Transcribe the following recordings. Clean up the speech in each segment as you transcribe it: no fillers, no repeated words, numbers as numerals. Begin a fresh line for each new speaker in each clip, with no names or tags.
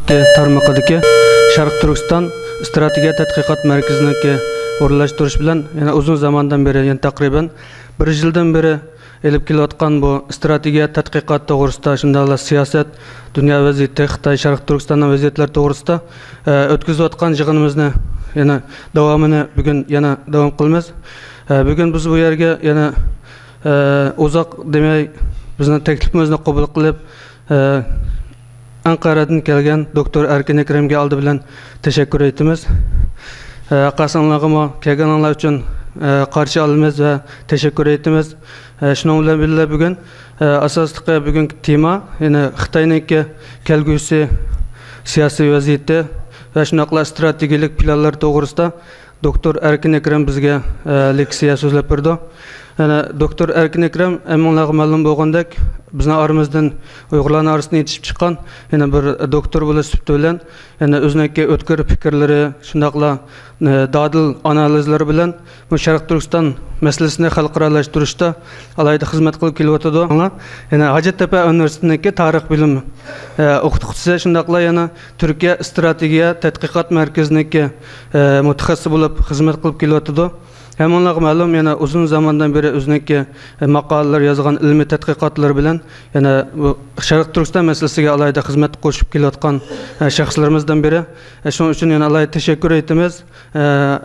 instituti tarmog'idagi Sharq Turkiston strategiya tadqiqot markazininki o'rnalashtirish bilan yana uzun zamondan beri, yani taqriban 1 yildan beri elib kelayotgan bu strategiya tadqiqot to'g'risida, shundaqla siyosat, dunyo vaziyati, Xitoy, Sharq Turkistonning vaziyatlari to'g'risida o'tkazayotgan yig'inimizni yana davomini bugun yana davom qilamiz. Bugun biz bu yerga yana uzoq demay bizning taklifimizni qabul qilib Anqaradan kelgan doktor Erkin Ekremga oldi bilan tashakkur etamiz. Qasanlarga kelganlar uchun qarshi olamiz va tashakkur etamiz. Shuning bilan birga bugun asosliqi bugungi tema yana Xitoyningki kelgusi siyosiy vaziyati va shunaqla strategik planlar to'g'risida doktor Erkin Ekrem bizga leksiya so'zlab berdi. Doktor Erkin Ekrem emmonlarga ma'lum bo'lgandek bizning aramizdan Uyg'urlarning orasidan yetishib chiqqan yana bir doktor bo'lish sifati bilan yana o'zining o'tkir fikrlari, shundaqla dadil analizlari bilan bu Sharq Turkiston masalasini xalqaralashtirishda alayda xizmat qilib kelyotdi. Yana Hacettepe Universitetidagi tarix bilimi o'qituvchisi, shundaqla yana Turkiya strategiya tadqiqot markaziniki mutaxassis bo'lib xizmat qilib kelyotdi. Hemonlarga ma'lum yana uzun zamondan beri o'ziniki maqolalar yozgan ilmiy tadqiqotlar bilan yana bu Sharq Turkiston masalasiga alayda xizmat qo'shib kelayotgan shaxslarimizdan biri. Shuning uchun yana alayda tashakkur etamiz.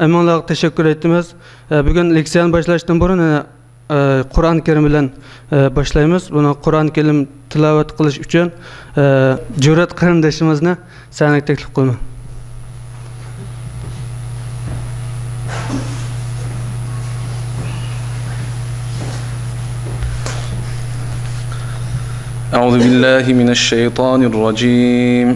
Hemonlarga tashakkur etamiz. Bugun leksiyani boshlashdan burun Qur'on Karim bilan boshlaymiz. Buni Qur'on Karim tilovat qilish uchun Jurat qarindoshimizni sanaga taklif qilaman.
أعوذ بالله من الشيطان الرجيم.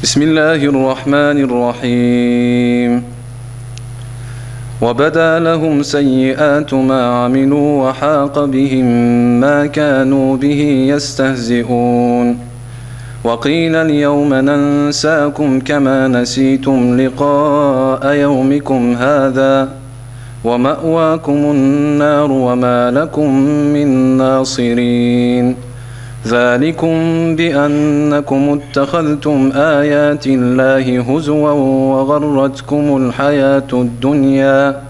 بسم الله الرحمن الرحيم. وبدا لهم سيئات ما عملوا وحاق بهم ما كانوا به يستهزئون. وقيل اليوم ننساكم كما نسيتم لقاء يومكم هذا ومأواكم النار وما لكم من ناصرين. ذلكم بأنكم اتخذتم آيات الله هزوا وغرتكم الحياة الدنيا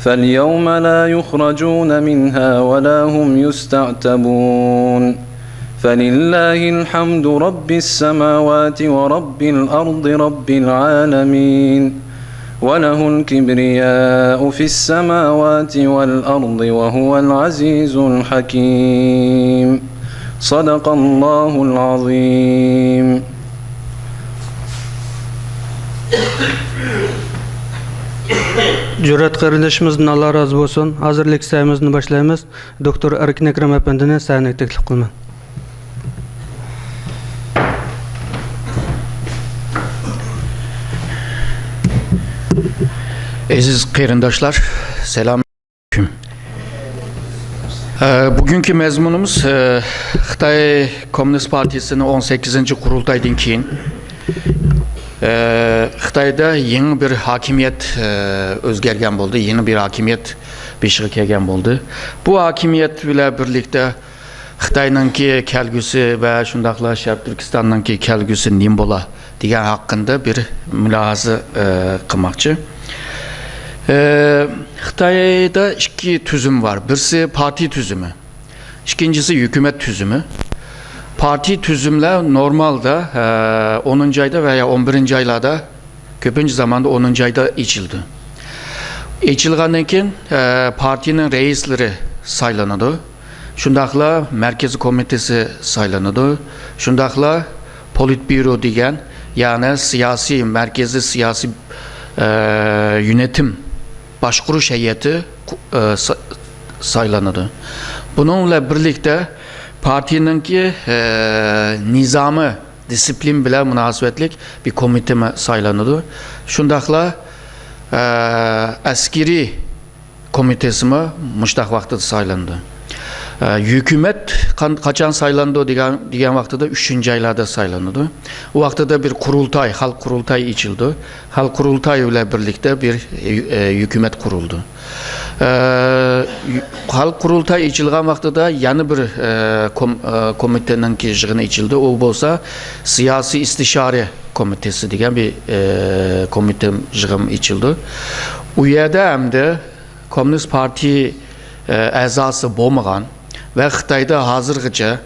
فاليوم لا يخرجون منها ولا هم يستعتبون. فلله الحمد رب السماوات ورب الأرض رب العالمين وله الكبرياء في السماوات والأرض وهو العزيز الحكيم. صدق الله العظيم.
Jurat qarindoshimizdan Allah razı olsun. Hazır leksiyamizni boshlaymiz. Doktor Erkin Ekrem efendini sanaga taklif qilaman.
Aziz qarindoshlar, selamünaleyküm. Bugünkü mezmunumuz Xitoy Komünist Partiyasının 18. qurultaydan keyin Xitoyda yeni bir hakimiyet o'zgargan bo'ldi, yeni bir hakimiyet beshiga kelgan bo'ldi. Bu hakimiyet bilan birlikda Xitoyningki kelgusi va shundaqla Sharq Turkistonninki kelgusi nim bo'la degan haqida bir mulohaza qilmoqchi. Xitoyda iki tüzüm var. Birisi parti tüzümü, ikincisi hükümet tüzümü. Parti tüzümler normalde 10. ayda veya 11. aylarda, köpüncü zamanda 10. ayda içildi. İçilgandan keyin partinin reisleri saylanıdı. Şundaqla Merkezi Komitesi saylanıdı. Şundaqla Politbüro degan, yani siyasi, merkezi siyasi yönetim başkuruş heyeti saylanıdı. Bununla birlikte partininki nizamı, disiplin bile münasebetlik bir komiteme saylanıdı. Şundaqla askeri komitesime muştaq vaqtida saylandı. Hükümet kaçan saylandı diyen vakti de 3. aylarda saylandı. O vakti de bir kurultay, halk kurultayı içildi. Halk kurultayı ile birlikte bir hükümet kuruldu. Halk kurultayı içilgen vakti de yeni bir komitenin yığını içildi. O bolsa siyasi istişare komitesi diyen bir komite yığını içildi. O yerde hem de Komünist Parti əzası bolmagan ve Xitayda hazırgıca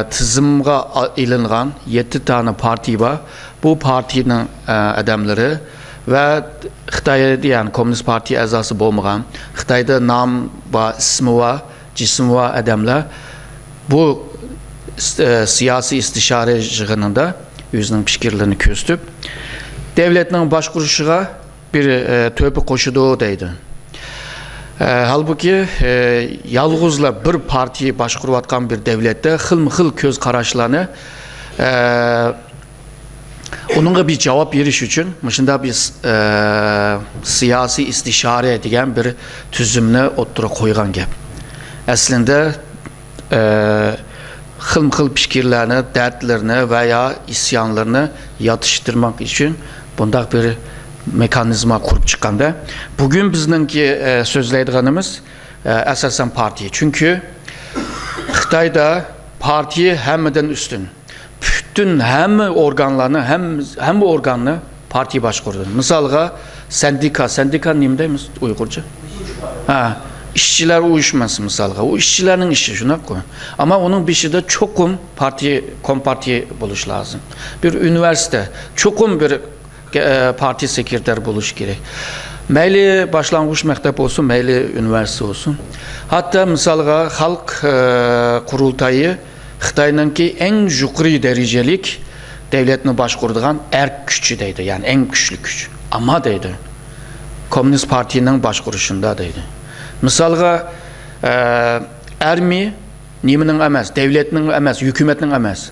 tizimga ilingan 7 tane parti var. Bu partinin adamları ve Xitayda yani Komünist Parti əzası bolmagan, Xitayda nam va ismi va cismi va adamlar bu siyasi istişare yığınında özünün fikirlerini köstüp devletinin başkuruşuğa bir töpü koşuduğu deydi. Halbuki yalğızla bir partiyi başkuruvatkan bir devlette xilmi-xil köz qaraşlarını onunla bir cevap veriş için mışında bir siyasi istişare diyen bir tüzümünü oturup koygan gep. Aslında xilmi-xil fikirlerini, dertlerini veya isyanlarını yatıştırmak için bunda bir mekanizma kurup çıkanda. Bugün bizninki sözleydiğimiz esasen parti. Çünkü Xitayda parti hemden üstün. Bütün hem organlarını hem organını parti başkurdu. Misalga sendika neyimdeyimiz Uygurca? Ha, işçiler uyuşması misalga. O işçilerin işi şuna koy. Ama onun bir şey de çokum komparti buluş lazım. Bir üniversite, çokum bir parti sekreter buluş gerek. Meyli başlangıç mektep olsun, meyli üniversite olsun. Hatta misalga halk kurultayı Xitay'nınki en yukarı derecelik devletini başkurduğun erk gücü deydi. Yani en güçlü güç. Ama deydi. Komünist Parti'nin başkuruşunda deydi. Misalga ermi niminin emez, devletinin emez, hükümetinin emez.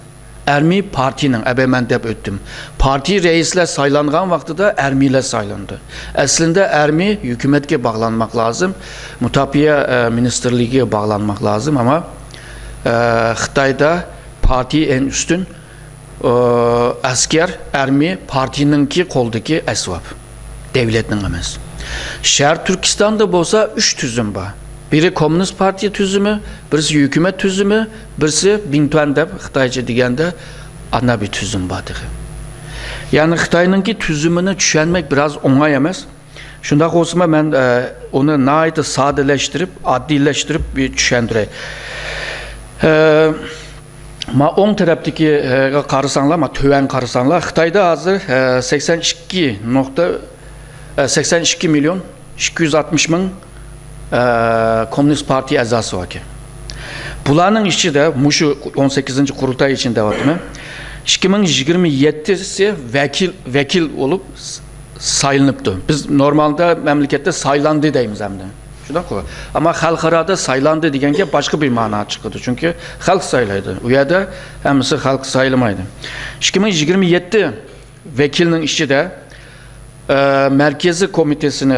Ermi partinin, ben de öttüm. Parti reisler saylanğan vakti de ermiyle saylandı. Aslında ermi hükümetke bağlanmak lazım. Mutafiye ministerliğe bağlanmak lazım ama Xitayda parti en üstün asker, ermi partininki koldaki esvab. Devletinin emez. Şehir Türkistan'da bolsa 3 tüzüm var. Biri Komünist Parti tüzümü, birisi hükümet tüzümü, birisi Bingtuan'da, Xitayca degende ana bir tüzüm vardır. Yani Xitay'ınki tüzümünü düşenmek biraz oңай emas. Şunda olsa ben onu naydı sadeleştirip, addileştirip bir düşendireyim. Ma oң taraftaki karısanlar, ma töven karısanlar, Xitayda hazır 82 milyon 260 bin Komünist Parti əzası var ki. Bunların işçi de Muşu 18. kurultay içinde var değil mi? 2027'si vekil olup saylanıptı. Biz normalde memlekette saylandı deyimiz hem de. Şuna koy. Ama halkarada saylandı degenge başka bir mana çıkıyordu. Çünkü halk saylaydı. O yerde hemisi halk sayılmaydı. 2027 vekilinin işçi de merkezi komitesini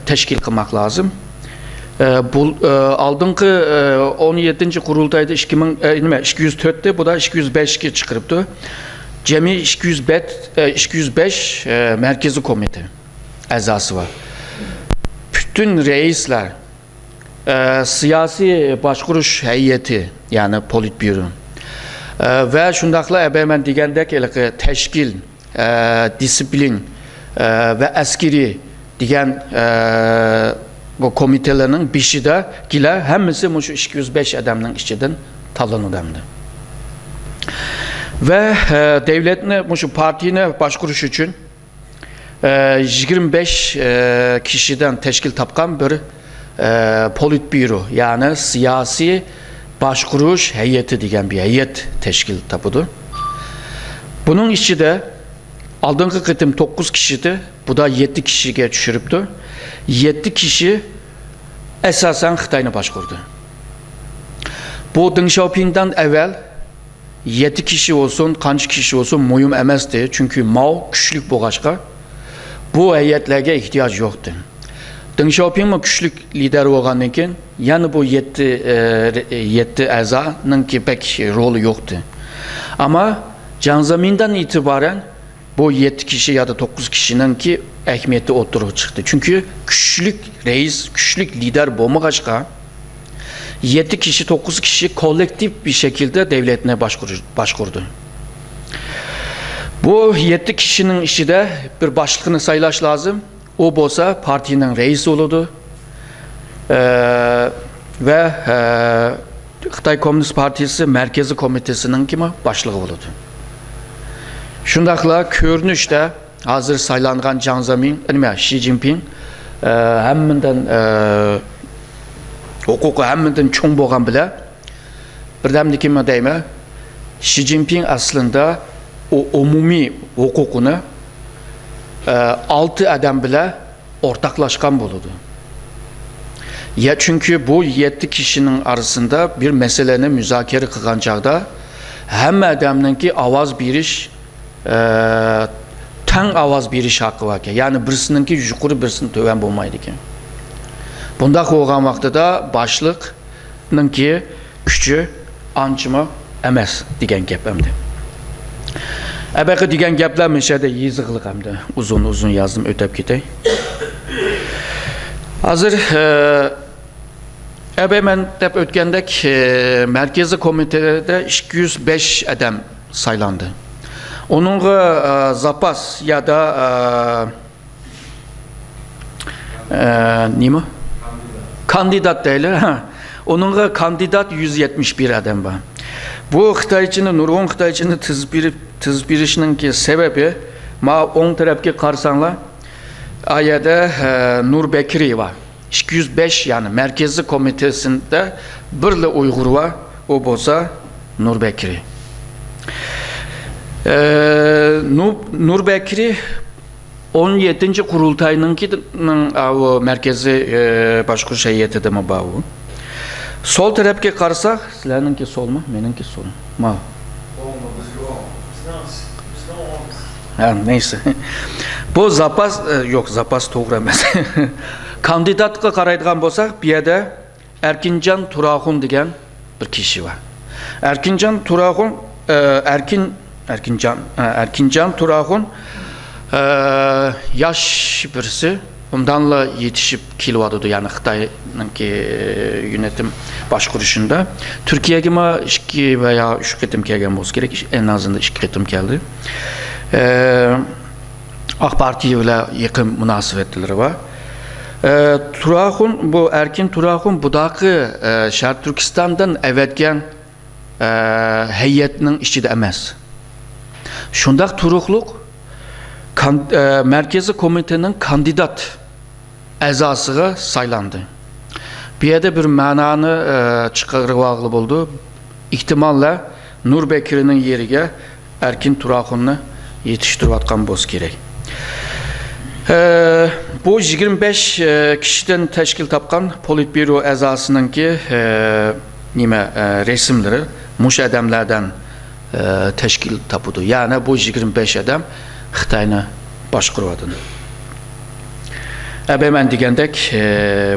teşkil kılmak lazım. Aldığınki 17. kurultayda 204'te, bu da 205'ki çıkırıptı. Cemi 205 merkezi komite əzası var. Bütün reisler, siyasi başkuruş heyeti, yani politbüro ve şundakla ben degende teşkil, disiplin ve askeri diyen bu komitelerin bir şey de gile hemisi şu 205 adamın işçiden talınıdandı. Ve devletine, şu partine başkuruş için 25 kişiden teşkil tapkan bir politbüro, yani siyasi başkuruş heyeti diyen bir heyet teşkil tapıdı. Bunun işçi de aldığınki kıtım 9 kişiydi. Bu da 7 kişiye düşürüptü. 7 kişi esasen Xitay'ını başkurdu. Bu Deng Xiaoping'den evvel 7 kişi olsun, kaç kişi olsun mühim emezdi. Çünkü Mao güçlük boğaçka. Bu heyetlerge ihtiyaç yoktu. Deng Xiaoping güçlük lider olgandan keyin yani bu 7 a'zanın ki pek rolü yoktu. Ama Jiang Zemin'den itibaren bu 7 kişi ya da 9 kişinin ki ehemmiyeti oturup çıktı. Çünkü güçlük reis, güçlük lider bulmakaçka 7 kişi, 9 kişi kolektif bir şekilde devletine başkurdu. Bu 7 kişinin işi de bir başlıkını saylaş lazım. O bolsa partinin reisi oldu. Ve Xitay Komünist Partisi Merkezi Komitesi'nin kimi başlığı oldu. Şundakla görünüşte hazır saylanğan Jiang Zemin, Xi Jinping hemminden hukuku hemminden çoğun boğan bile birdemdeki mi deyme Xi Jinping aslında o umumi hukukunu 6 adam bile ortaklaşkan buludu. Ya çünkü bu 7 kişinin arasında bir meseleni müzakere kılınacakta hem adamın ki avaz biriş tan avaz biriş hakkı var ki. Yani birisinin ki yukarı birisinin töven bulmaydı ki. Bunda koğan vakti da başlıkның ki küçü ançımı emez digen gepemdi. Ebeki digen gepler meşede yazıqlıq emdi. Uzun yazdım ötep gitey. Hazır ben dep ötkendek Merkezi Komitede 205 adam saylandı. Onunla zapas ya da neymi? Kandidat değil. Onunla kandidat 171 adam var. Bu Xitayçının, Nurg'un Xitayçının tizbirişinin ki sebebi ma on tarafki karsanla ayada Nur Bekri var. 205 yani Merkezi Komitesi'nde birli Uygur var. O bolsa Nur Bekri. Nur Bekri 17. kurultayının ki merkezi başkuruş heyeti de mi bağlı? Sol tarafki karsak, sizlerinki sol mu? Benimki sol mu? Neyse. Bu zapas yok zapas doğru emez. Kandidatga qaraydigan bolsak, bu yerda Erkincan Turahun degan bir kişi var. Erkincan Turahun Erkincan Turahun yaş birisi. Bundanla yetişip kilvadı yani Xitay'nınki yönetim başkuruşunda. Türkiye'ye ma 2 veya 3 ketim kelgen bolsa gerek. En azından 2 ketim geldi. AK Parti'ye ile yakın münasebetleri var. Turahun, bu Erkin Turahun budakı Şarkı Türkistan'dan evetken heyetinin işçi de emez. Şundak turukluk Merkezi Komitenin kandidat əzasıға saylandı. Bir yerde bir mananı çıkarıp ağlı buldu. İhtimalle Nur Bekir'in yerine Erkin Turahun'u yetiştirip atkan boz gerek. Bu 25 kişiden teşkil tapkan Politbüro əzasının ki resimleri muş adamlardan teşkil tapudu. Yani bu 25 adam Xitay'na başkuruvadı. Ben digendek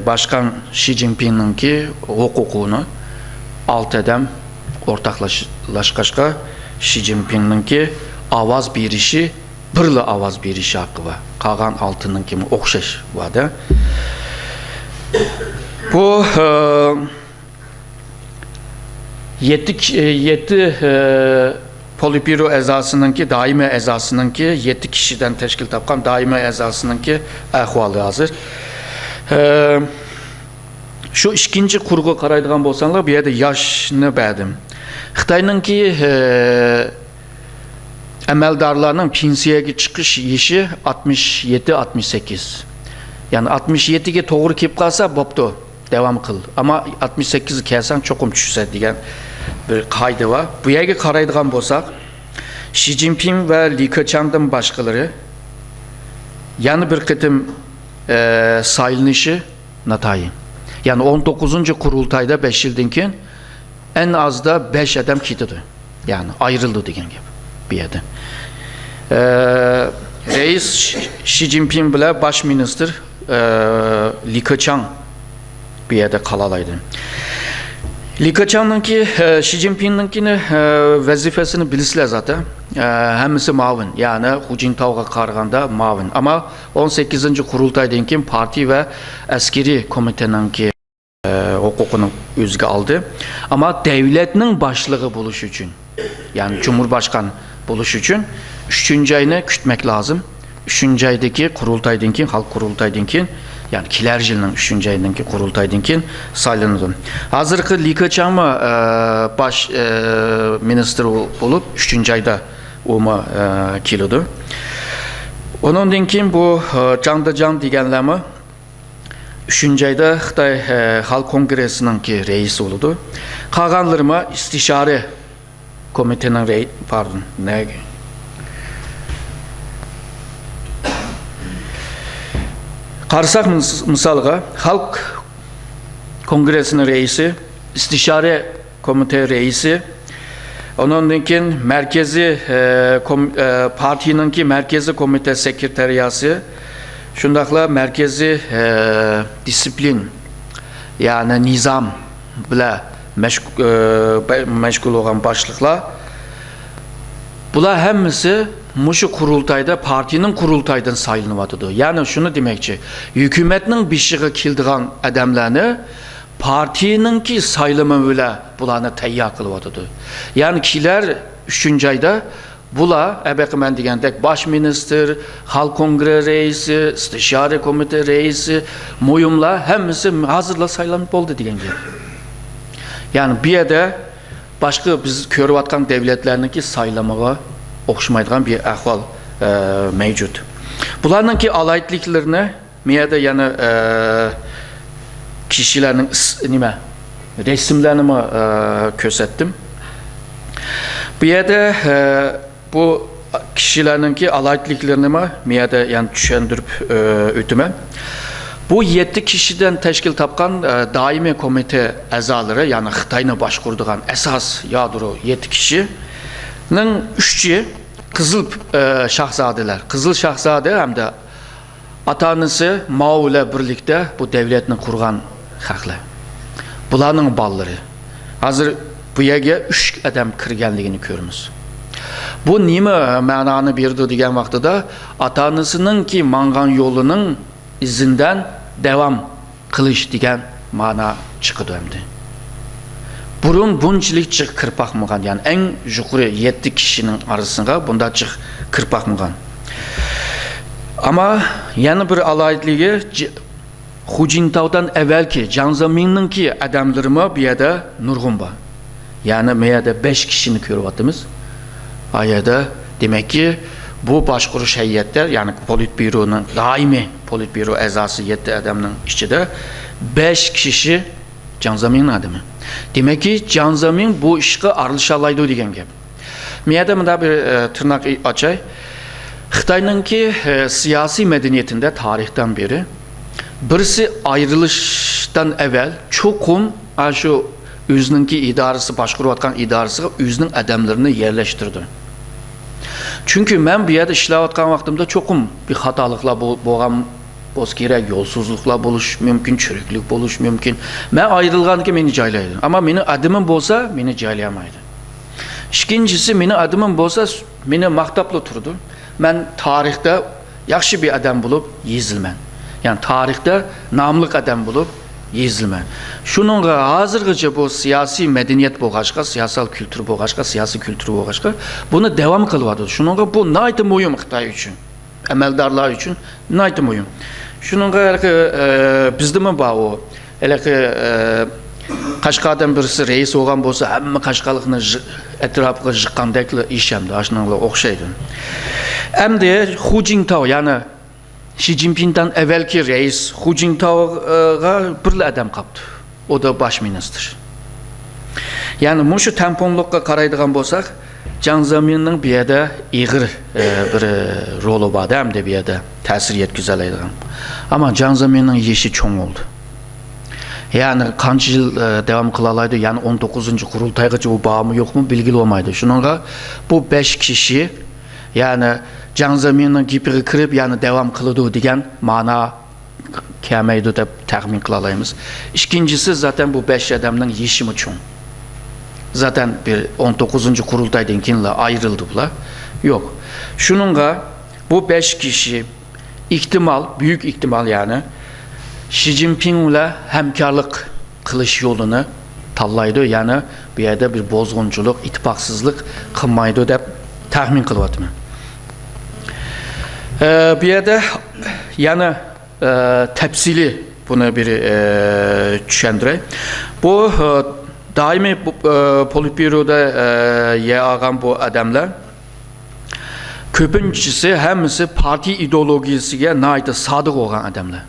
Başkan Xi Jinping'in ki hukukunu 6 adam ortaklaşkaşka Xi Jinping'in ki avaz birişi birli avaz birişi hakkı var. Kalan altının kimi okşaş var da. Bu 7 Politbüro əzasının ki, daimi əzasının ki, 7 kişiden teşkil tapkan daimi əzasının ki, əhvalı hazır. Şu ikinci kurgu qaraydıgan bolsanlar, bir yerde yaşını bədim. Xitayının ki, əməldarlarının pensiyaya çıkış yaşı 67-68. Yani 67'ye doğru kip kalsa, boptu, devam kıl. Ama 68'i kelsen çokum düşse diyen bir kaydı var. Bu yerde qaraydıgan bolsak, Xi Jinping ve Li Keqiang'dan başkaları yani bir kıtım sayılışı natayı. Yani 19. kurultayda 5 yıldan keyin en az da 5 adam kitidi. Yani ayrıldı degen gibi bir yerden. Reis Xi Jinping bile baş minister Li Keqiang bir yerde kalalaydı. Li Keqiang'ınki Xi Jinping'inkini vazifesini bilisizler zaten. Hemisi mavin, yani Hu Jintao'ya karganda mavin. Ama 18. kurultaydan keyin parti ve askeri komiteninki hukukunu özgü aldı. Ama devletinin başlığı buluş için, yani Cumhurbaşkanı buluş için 3. ayını kütmek lazım. 3. aydaki kurultaydan keyin, halk kurultaydan keyin, yani kiler yılının 3. ayındaki kurultaydan keyin saylandı. Hazırkı Li Keqiang mı baş minister olup 3. ayda oma kilidi. Ondan keyin bu Zhang Dejiang deganlarmi 3. ayda Xitoy Xalq Kongresininki reisi oldu. Qolganlarimi istişare komitenin reisi, pardon, ne? Qarsak misalga Xalq Kongresining reisi, istişare komite reisi, ondan keyin merkezi partininki merkezi komite sekreteriyası, şundaqla merkezi disiplin, yani nizam bilan meşgul olan başlıklar. Bular hemmisi muşu kurultayda partinin kurultaydan sayılmadıdır. Yani şunu demekçi, hükümetinin bir şeyi kildiğen adamlarını partininki sayılımı bile bularını teyyar kılıvadıdır. Yani kiler 3. ayda bular, ben degandek baş minister, halk kongre reisi, istişare komite reisi, muyumlar hemmisi hazırla sayılanıp oldu degen gibi. Yani bir yerde başka biz körüvatkan devletlerinki sayılamağa okşamaydıgan bir ahval mevcut. Bularınki alaytliklerini miyada yani kişilerin resimlerini kösettim. Bir yerde bu kişilerinki alaytliklerini miyada yani düşündürüp ötüme. Bu 7 kişiden teşkil tapkan daimi komite azaları, yani Xitayni başkurduğun esas yadro 7 kişinin 3'ü Kızıl Şahzadeler. Kızıl Şahzade hem de atanısı Mao ile birlikte bu devletini kurgan haklı. Bularning balları. Hazır bu yerga 3 adam kirganligini ko'ramiz. Bu nima ma'noni berdi degan vaqtida atanısınınki mangan yolunun izinden devam kılış degan ma'no chiqdi endi. Burun bunchilik chiq kirpaqmagan, yani en yuqori 7 kişinin arasında bunda chiq kirpaqmagan. Ama yana bir alaytligi Hu Jintao'dan evvelki Jiang Zemin'ninki adamlarımı bir yerde nurgun var. Yani meyada 5 kişini ko'ryapmiz. Ayada demek ki bu başkuruş heyetler, yani politbüronun daimi politbüro azası 7 adamın içinde 5 kişi Jiang Zemin'in adamı. Demek ki Jiang Zemin bu işi arılışalaydı degan gap. Meyada bunda bir tırnak açay. Xitayninki siyasi medeniyetinde tarihten beri birisi ayrılıştan evvel çokum şu özününki idaresi, başkuruvatkan idaresi özünün adamlarını yerleştirdi. Çünkü ben bir yerde işlevatkan vaktimde çokum bir hatalıkla boğam boz gerek, yolsuzlukla buluş mümkün, çürüklük buluş mümkün. Ben ayrılgan ki beni caylaydı. Ama beni adımım bolsa beni caylayamaydı. İkincisi beni adımım bolsa beni maktaplı turdu. Ben tarihte yaxşı bir adam bulup yezilmen. Yani tarihte namlık adam bulup yezilmen. Şununla hazırgıca bu siyasi medeniyet boğaşka, siyasal kültür boğaşka, siyasi kültür boğaşka bunu devam kılıvadı. Şununla bu naytı muyum Xitay için, emeldarlar için naytı muyum. Şununla bizde mi bağ o? Qashqardan birisi reis olgan bolsa, hamma Qashqarlikni etrafiga jiqqandek ish hamda ashunga o'xshaydi. Endi Hu Jintao, yani Xi Jinping'dan evvelki reis Hu Jintao'ga bir adam qapti. O da baş minister. Yani mushu tamponlikqa qaraydigan bo'lsak, Jiang Zemin'ning bir yerda ig'ir bir roli bor, hamda bir yerda ta'sir yetkazadigan. Ama Jiang Zemin'ning yeshi cho'ng oldu. Yani qancha yil devam kılalaydı, yani 19. kurultaygacha o bağımı yok mu bilgili olmaydı. Şununla bu 5 kişi yani Jiang Zemin'nin gipiga kirib yani devam kılıdı degan ma'no kelmeydi deb tahmin qila olamiz. İkincisi zaten bu 5 adamның yeshimi cho'ng. Zaten bir 19. kurultaydan keyin ayrıldı bular. Yok. Şununla bu 5 kişi ihtimal, büyük ihtimal yani Xi Jinping ile hemkarlık kılış yolunu tallaydı. Yani bir yerde bir bozgunculuk, ittifaksızlık kılmaydı deb tahmin kılıvatım. Bir yerde yani tepsili bunu bir düşündürey. Bu daimi politbüroda yağan bu adamlar köpüncüsü hemisi parti ideolojisiga nayda sadık olan adamlar.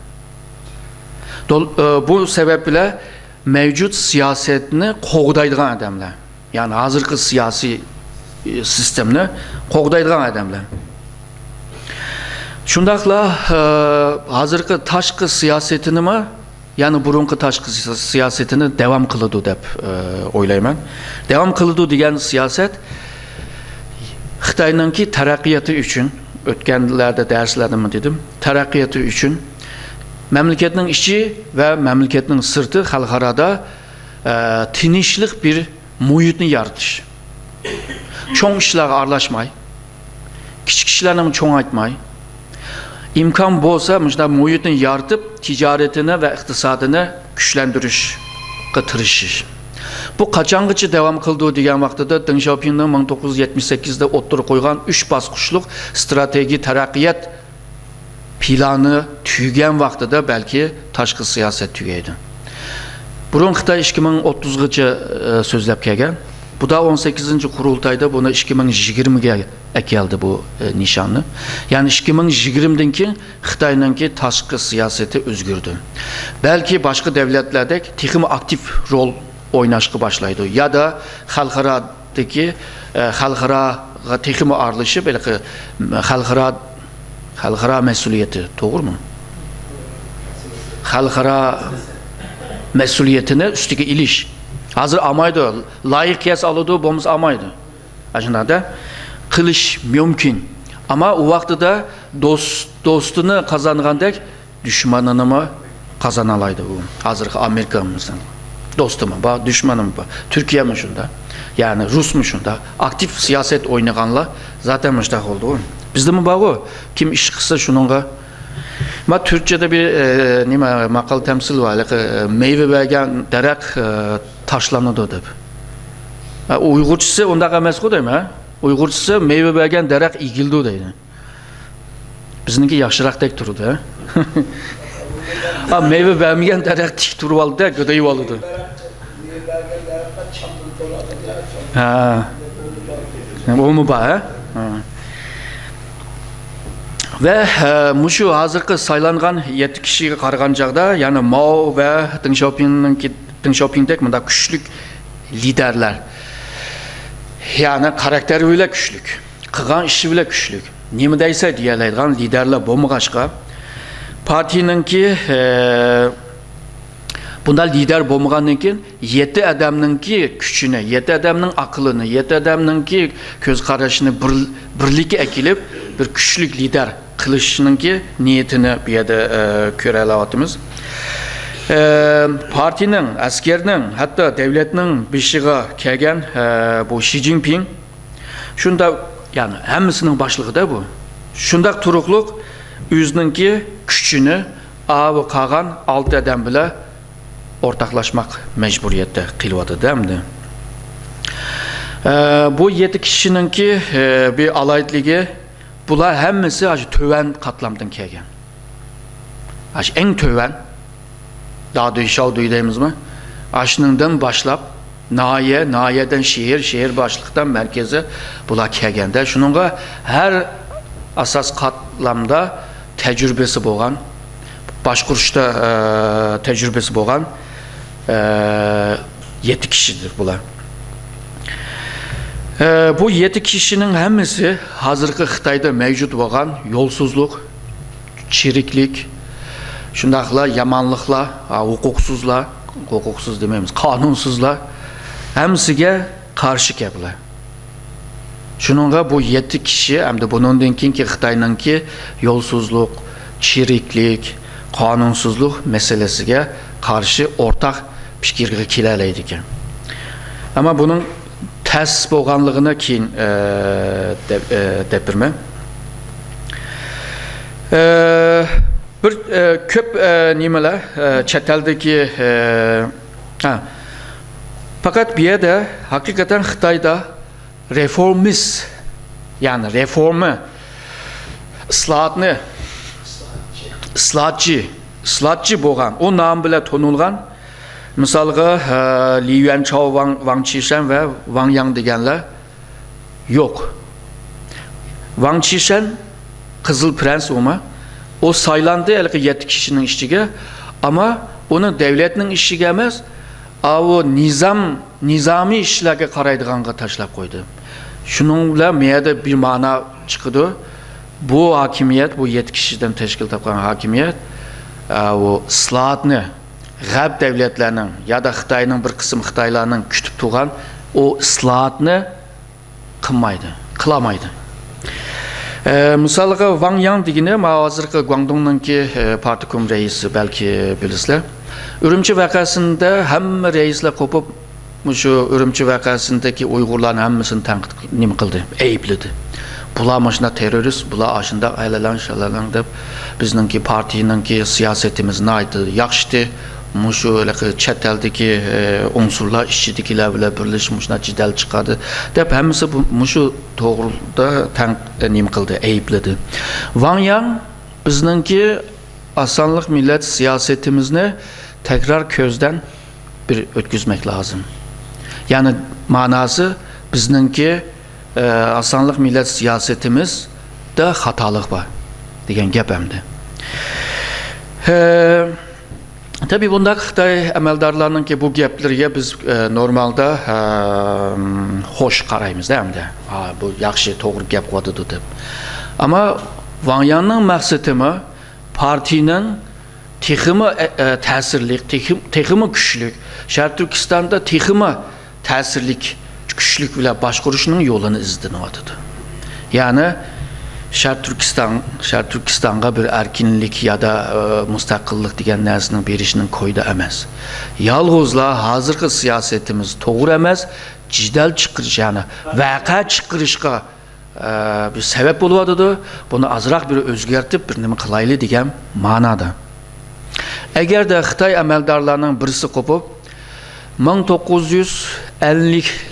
Bu sebeple mevcut siyasetini qoğdaydıgan adamlar. Yani hazırki siyasi sistemini qoğdaydıgan adamlar. Şundaqla hazırki taşqı siyasetini mi, yani burunqi taşqı siyasetini devam kılıdı deb oylayman. Devam kılıdı degan siyaset Xitoyningki taraqqiyoti uchun, o'tganlarda darslarimi dedim, taraqqiyoti uchun memleketning ichi ve memleketning sırtı xalqarada tinchlik bir muhitni yaratish. Cho'ng ishlarga aralashmay, kichik ishlarni cho'ngaytmay, imkon bo'lsa muşda muhitni yaratib, ticaretini ve iqtisodini kuchlantirishga tirishish. Bu qachongacha devam qildi degan vaqtida Deng Xiaopingning 1978'de o'ttirib qo'ygan 3 bosqichlik strateji taraqqiyot planı tüygen vaqtida belki tashqi siyaset tügeydi. Burun Xitoy 2030'gacha so'zlab kelgan. Bu da 18. kurultayda buni 2020'ga keldi bu nişanlı. Yani 2020'dan keyin Xitoyningki tashqi siyaseti o'zgardi. Belki başka devletlerde texmi aktif rol oynashga başlaydı. Ya da xalqaradagi xalqaraga texmi aralashib, belki xalqaro mesuliyeti, doğru mu? Xalqaro mesuliyetine üstüge iliş. Hazır amaydı, layık kes alıdı, bomuz amaydı. Aşınada kılış mümkün. Ama o vakti de dostunu kazanğandek düşmanını mı kazanalaydı bu. Hazır Amerika'mızdan. Dostum mu, düşmanım mı, Türkiye mi şunda? Yani Rus mu şunda? Aktif siyaset oynayanlar zaten müştak oldu. Bizde mi bağı? Kim iş kısa şununla? Ma Türkçe'de bir makal temsil var. Meyve vergen derek taşlanıdı deb. Uygurçası onda emas ku deymi? Uygurçası meyve vergen derek igildi deydi. Bizninki yaxşırak tek turdu. Meyve vermeyen derek tik turup aldı da gödeyip aldı. O mu ba? Ve muşu hazırkı saylanğan 7 kişiye qarğan çağda, yani Mao ve Deng Xiaoping'dek mında güçlük liderler. Yani karakteri bile güçlük, qılğan işi bile güçlük. Nemi deyse diyeleydigan liderler bolmagaçqa partininki bunda lider bolmagandan keyin 7 adamninki güçünü, 7 adamning aqlini, 7 adamninki ko'z qarashini birlikka ekilib bir güçlük lider qilishninki niyetini bir yerda ko'ra olayapmiz. Partinin, askerning, hatta devletning beshig'i kelgan bu Xi Jinping shunda, yani hammasining boshlig'ida bu. Shundaq turuqliq o'zininki kuchini avi qolgan 6 adam bilan ortaklaşmak mecburiyette qilyapti endi. Bu 7 kishininki bir alaytligi, bular hammasi aşı töven katlamdan kelgan. Aşı eng töven, daha duyşav duydayımızmı? Aşınından başlap nahiyeden şehir başlıktan merkeze bular kelganda. Şununla her asas katlamda tecrübesi bolgan, başkuruşta tecrübesi bolgan 7 kişidir bular. Bu 7 kişinin hemmisi hazırki Xitayda mevcut bolgan yolsuzluk, çiriklik, şundaqla yamanlıqlar, hukuksuz dememiz, kanunsuzlar hemsiga karşı keldilar. Şununla bu 7 kişi hem de bundan keyinki Xitayninki yolsuzluk, çiriklik, kanunsuzluk meselesiga karşı ortak fikirge keleleydi ekan. Ama bunun ters bolganlygına keyin dep birmen. Bir köp nimeler chet eldeki fakat bir yerde hakikaten Xitayda reformist yani reformu ıslahatçı bolgan o nam bilen tonulgan misalga Li Yuanchao, Wang Qishan ve Wang Yang degenler yok. Wang Qishan Kızıl Prens o saylandı 7 kişinin işçiге ama onu devletinin işçiге emas o nizami işlerge karaydıganга taşlap koydu. Şununla meyada bir mana çıkıdı. Bu hakimiyet, bu 7 kişiden teşkil tapan hakimiyet o ıslahatını G'arb devletlerinin ya da Xitayning bir kısım Xitaylarning kütüp turgan o ıslahatını kılamaydı. Misalga Wang Yang degeni hazırki Guangdong'ningki partikom reisi belki bilisizlar. Ürümçi vakasında hem reisler kopup şu Ürümçi vakasındaki Uygurların hemmisini tanqid kıldı, eyüpledi. Bular maşına terörist, bular aşında aylalan deb bizninki partininki siyasetimiz naydı, yaxşıdı. Muşu chet eldeki unsurlar işçidikiler bile birleşmişler cidel çıkardı. Dep hemisi muşu doğruda tanqid kıldı, eyüpledi. Wang Yang bizninki asanlık millet siyasetimizni tekrar közden bir ötküzmek lazım. Yani manası bizninki asanlık millet siyasetimiz de hatalık var degen gep emdi. Tabi bunda Xitay emeldarlarınki bu geplerge biz normalda hoş karayımız değil mi de? Bu yaxşı doğru gep koydu deb. Ama Wang Yang'ның maksatımı partinin teximi tesirlik, teximi güçlük, Şarkı Türkistan'da teximi tesirlik, güçlük bile başkuruşunun yolunu izleniyordu. Yani Şarkı Türkistan'a bir erkinlik ya da müstakillik degen narsani berishning koyda emas. Yalğızla hazırki siyasetimiz doğru emas, cidel çıkırış yani vaqa çıkırışga bir sebep buluyordu. Bunu azırak bir özgertip bir nima qilayli degan ma'noda. Eğer de Xitay emeldarlarının birisi kopup 1950'lerde,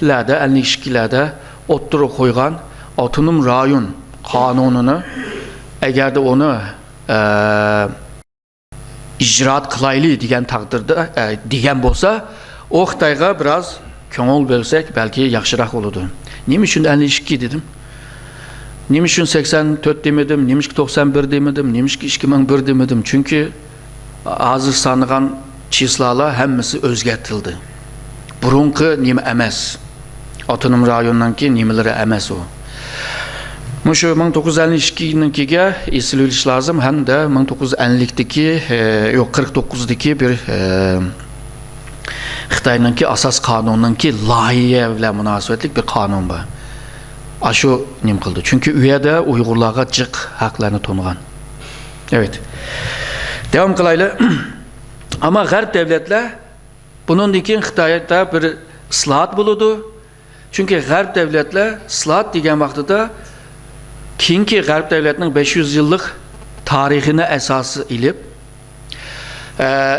52'lerde oturup koygan otonom rayon kanununu eğer de onu icraat kılaylı degen takdirde degen bolsa o Xitayga biraz köngül bölsek belki yaxşırak olurdu. Nima üçün 52 dedim? Nima üçün 84 demedim? Nima üçün 91 demedim? Nima üçün 2001 demedim? Çünkü hazır sanılan çislalar hemmisi özgertildi. Burunqi nima emas. Otonom rayondanki nimaları emas o. Şu 1952'ninkiga esil olish lazım hem de 1950'deki yok 49'daki bir Xitayninki asas kanununki lahiye bilen münasebetlik bir kanun var. Aşu nim kıldı. Çünkü üyede Uygurlarga cık haklarını tonugan. Evet. Devam kılayla. Ama G'arb devletler bunun dikin Xitayda bir ıslahat buludu. Çünkü G'arb devletler ıslahat degen vaqtida keyinki G'arb devletinin 500 yıllık tarihine esası ilip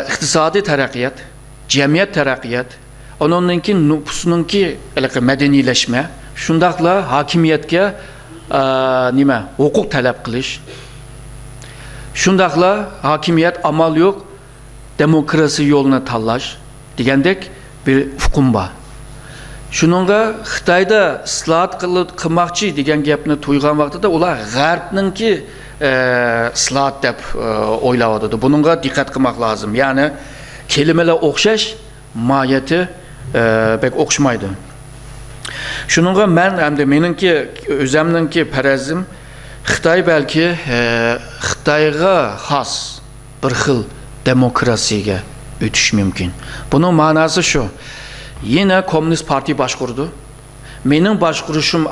iktisadi terakkiyat, cemiyet terakkiyat, onunki nüfusununki medenileşme, şundakla hakimiyetke hukuk talep kılış, şundakla hakimiyet amal yok, demokrasi yoluna tallaş, degendek bir hukum var. Şununla Xitayda ıslahat kılmakçı degen gepni tuygan vaqtida ular G'arbninki ıslahat dep oylawadı. Bununla dikkat kılmak lazım. Yani kelimeler okşaş, mahiyeti pek okşmaydı. Şununla ben hem de meninki özemninki perezim Xitay belki Xitayga has bir xil demokrasiye ötüş mümkün. Bunun manası şu. Yine Komünist Parti başkurdu. Menin başkuruşum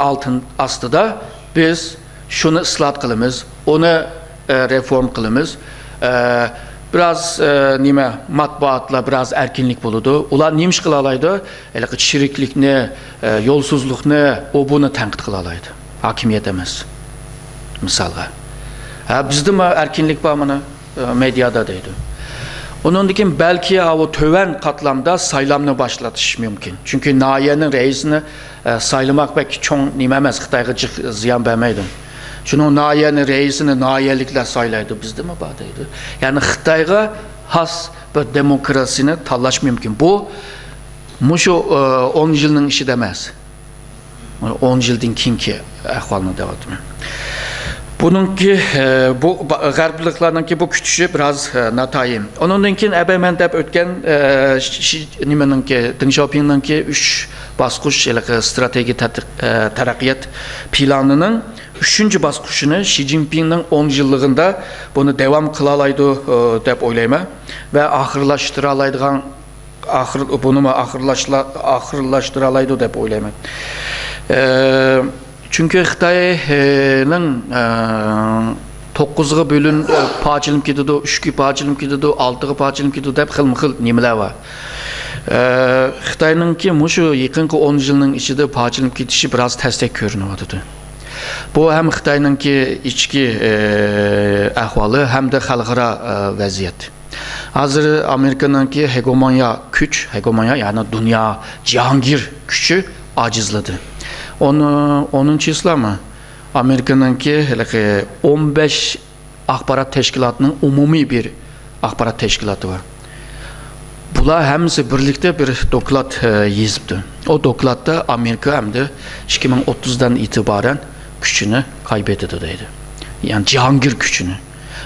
astıda biz şunu ıslat kılımız, onu reform kılımız. biraz nime matbuatla biraz erkinlik buludu. Ular neymiş kılalaydı? Elə ki çiriklikni, yolsuzlukni, o bunu tenkit kılalaydı. Hakimiyet emez. Misalga. Bizde mi erkinlik var mı medyada deydi. Onun için belki o töven katlamda saylamını başlatış mümkün. Çünkü nahiyenin reisini saylamak belki çok nimemez. Xitayga ziyan vermeydim. Çünkü o nahiyenin reisini nahiyelikle saylaydı. Bizde mi badaydı? Yani Xitayga has bir demokrasini tallaş mümkün. Bu muşu 10 yılın işi demez. 10 yıldan kinki ahvalına devam etmiyor. Bununki bu garplıklarınki bu kütüşü biraz natayım. Onundan ki ben de ötken nimeninki Deng Xiaoping'ninki 3 baskuş strateji terakkiyat planının 3. baskuşunu Xi Jinping'nin 10 yıllığında bunu devam kılalaydı dep oylayma ve ahırlaştıralaydıgan bunu ahırlaştıralaydı dep oylayma. Çünkü Xitay'ın 9'ı bölün parçalım gidiyordu, 3'ü parçalım gidiyordu, 6'ı parçalım gidiyordu hep xil nimeler var. Xitay'ın ki muşu yakınki 10 yılın içinde parçalım gidişi biraz terstek görünüyordu. Bu hem Xitay'ın ki içki ahvalı hem de halkara vaziyet. Hazır Amerika'nın ki hegemonya yani dünya cihangir gücü acizladı. Onun çizlemi Amerika'nın ki 15 akbarat teşkilatının umumi bir akbarat teşkilatı var. Bunlar hemsi birlikte bir doklat yazıptı. O doklatta Amerika hem de 2030'dan itibaren gücünü kaybettiydi. Yani cihangir gücünü.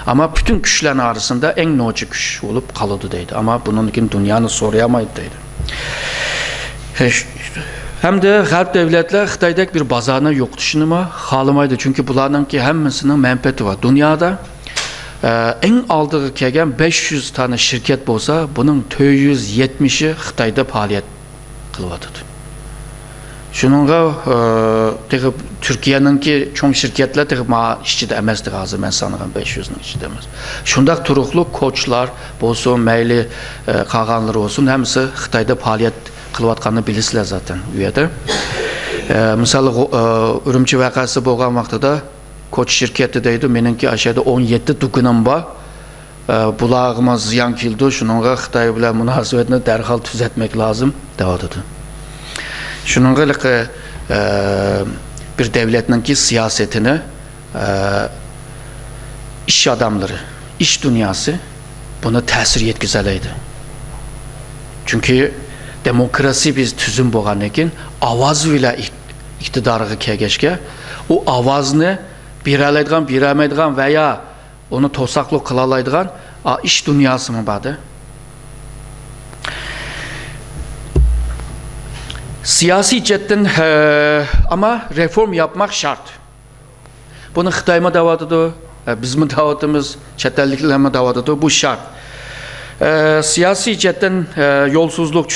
Ama bütün güçlerin arasında en nocu güç olup kalıdı deydi. Ama bunun için dünyanın soruyamaydı deydi. Hem de Garp devletler Xitay'daki bir bazarına yok düşünümü halamaydı. Çünkü bunlardan ki hemmisinin menfaati var. Dünyada en aldığı kelgen 500 tane şirket olsa bunun 270'i Xitay'da faaliyet kılıvatıdır. Şununla Türkiye'nin ki çoğu şirketler işçi de emezdir hazır ben sanırım 500'ün işçi de emez. Şundak turuqlu koçlar olsun, meyli kağanlar olsun hemisi Xitay'da faaliyet kılıvatkanını bilirsizler zaten üyede. Mesela Ürümçi vakası boğan vaxtıda koç şirketi deydi, benimki aşağıda 17 dükkanım var. Bulağıma ziyan kildi, şununla Xitay ile münasebetini derhal düzeltmek lazım devadıdı. Şununla bir devletin ki siyasetini iş adamları, iş dünyası buna tesir yetkizəliydi. Çünkü demokrasi biz tüzüm boğan ekin avaz ile iktidarı kegeşke o avazını biramaydigan veya onu tosaklı kılalaydigan iş dünyası mı badı? Siyasi cidden ama reform yapmak şart. Bunu Xitay mı davadıdı, biz mi davatımız, çetellikler mi davadıdı, bu şart. Siyasi cidden yolsuzluk,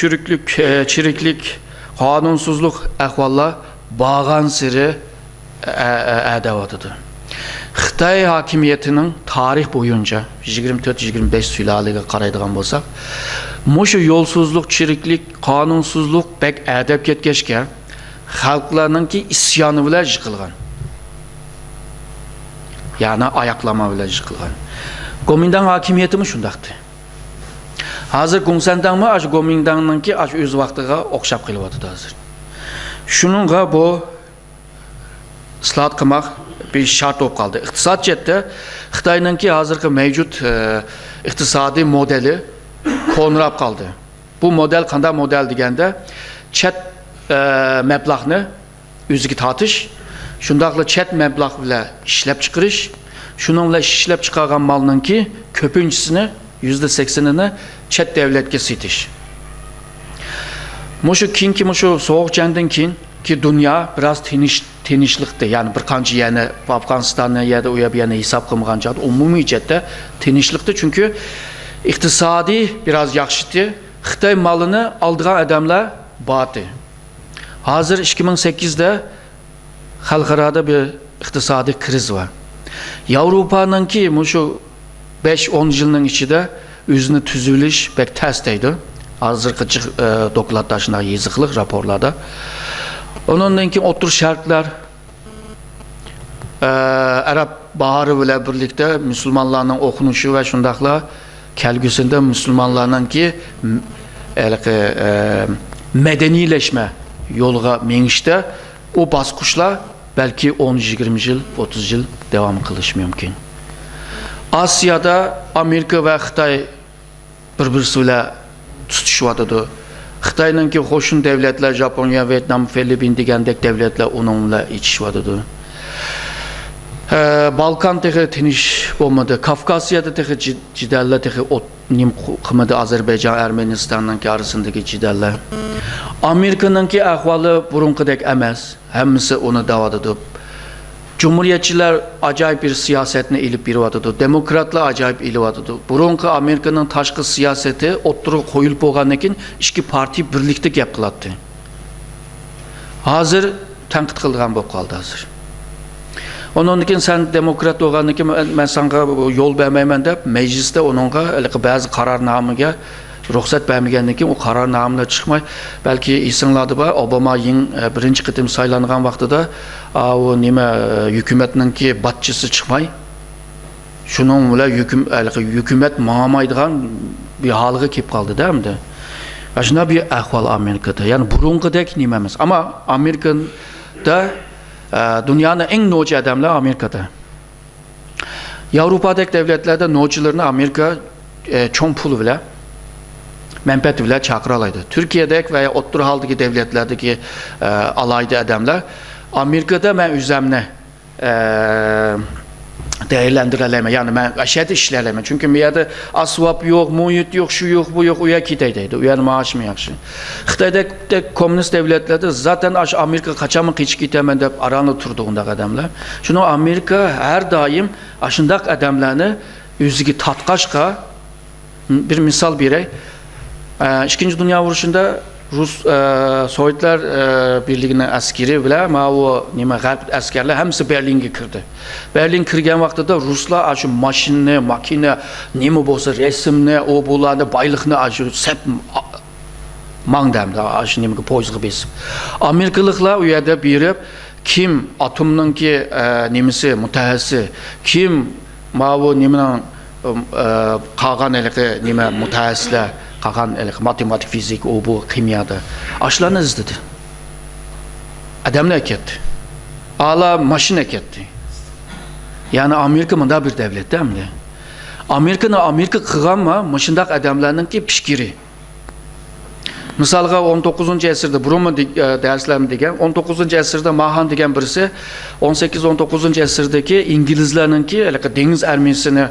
çiriklik, kanunsuzluk ahvalla bağan siri davadıdı. Xitay hakimiyetinin tarih boyunca 24-25 sülaleye qaraydigan bolsak, muşu yolsuzluk, çiriklik, kanunsuzluk pek edep ketkeşke halklarının ki isyanı bile yıkılgan. Yani ayaklama bile yıkılgan. Kuomintang hakimiyeti mi şundaktı? Hazır Kuomintang mı aç Kuomintang'ın ki aç öz vaktiga okşap kılıvatıdı hazır. Şununla bu ıslat kılmak bir şart olup kaldı. İktisat cette Xitay'ın ki hazırki mevcut iktisadi modeli konurap kaldı. Bu model kanda model degende çet meblağını üzgü tatış, şundakla çet meblağ bile işlep çıkarış, şununla işlep çıkargan malının ki köpüncüsünü %80'ini çet devletke sitiş. Muşu soğuk cenden kin ki dünya biraz tinişlikti. Yani bir kancı yani Afganistan'a ya da uya bir yana hesap kılmağınca umumi cette tinişlikti. Çünkü iktisadi biraz yakıştı. Xitay malını aldığan adamlar batı. Hazır 2008'de halkarada bir iktisadi kriz var. Avrupa'nın ki şu 5-10 yılın içinde özünü tüzülüş bek ters deydi. Hazırkı dokladlaşına yazıqlıq raporlarda. Onundan ki otur şartlar Arap Baharı ile birlikte Müslümanların okunuşu ve şundakla kelgüsünde Müslümanların ki medenileşme yolga menişte o baskuşla belki 10-20 yıl, 30 yıl devam kılış mümkün. Asya'da Amerika ve Xitay bir-birisiyle tutuşuyordu. Xitay'nın ki hoşun devletler, Japonya, Vietnam, Filipin degandek devletler onunla içişiyordu. Balkan tehi tiniş olmadı. Kafkasya'da tehi ciderler tehi nim kımadı Azerbaycan, Ermenistan'ın ki arasındaki ciderler. Amerika'nın ki ahvalı burunkudek emez. Hemisi onu davadıdı. Cumhuriyetçiler acayip bir siyasetine ilip bir vadıdı. Demokratlar acayip ilip vadıdı. Burunku Amerika'nın taşkı siyaseti otturu koyulup boğannekin iki parti birlikte gep kılattı. Hazır tenkit kılgan bu kaldı hazır. Onun için sen demokrat olgandan ki ben sana yol vermeymen de mecliste onunla bazı kararnamıga ruhsat vermegenden ki o kararnamına çıkmay. Belki isimladı var. Obama birinci kıtım saylanğan vaxtıda o nime hükümetinin ki batçısı çıkmay. Şunun bile hükümet mağamaydıgan bir halığı kep kaldı değil mi de? Aşında bir ahval Amerika'da. Yani burunkudek nimemiz. Ama Amerika'da dünyanın en nocu adamlar Amerika'da. Avrupa'daki devletlerde nocularını Amerika çok pul bile menfaat bile çakıralaydı. Türkiye'deki veya otur haldaki devletlerdeki alaydı adamlar Amerika'da ben üzemine değerlendireleme. Yani ben aşağıda işlerleme. Çünkü bir yerde asvap yok, muhit yok, şu yok, bu yok, uya giteydi. Uyan maaş mı yakşı? Xitay'daki komünist devletlerde zaten Amerika kaçamı hiç gitemem de aranı turduğunda adamlar. Çünkü Amerika her daim aşındak adamlarını yüzüki tatkaşka bir misal birey. İkinci Dünya Vuruşu'nda Rus Sovyetler Birliği'nin askeri bile o garp askerler hepsi Berlin'e kırdı. Berlin kırgen vaxtıda Ruslar aşı maşinne, makine, nemi bolsa resimne, o bulanı, baylıqını aşı sep mangdamda aşı nemi poyzğı besim. Amerikalıqlar o yerde birip kim atomның ki nemisi mütehessi, kim o neminin qalğan eliki neme mütehessisler kakan matematik, fizik, o bu kimyada aşılarını izledi. Adamla eketti. Ala maşin eketti. Yani Amerika mı da bir devlet değil mi? Amerika kıganma maşindak adamlarının ki pişkiri. Misalga 19. esirde Bruma derslerim degen 19. esirde Mahan degen birisi 18-19. esirdeki İngilizlerin ki deniz ermisini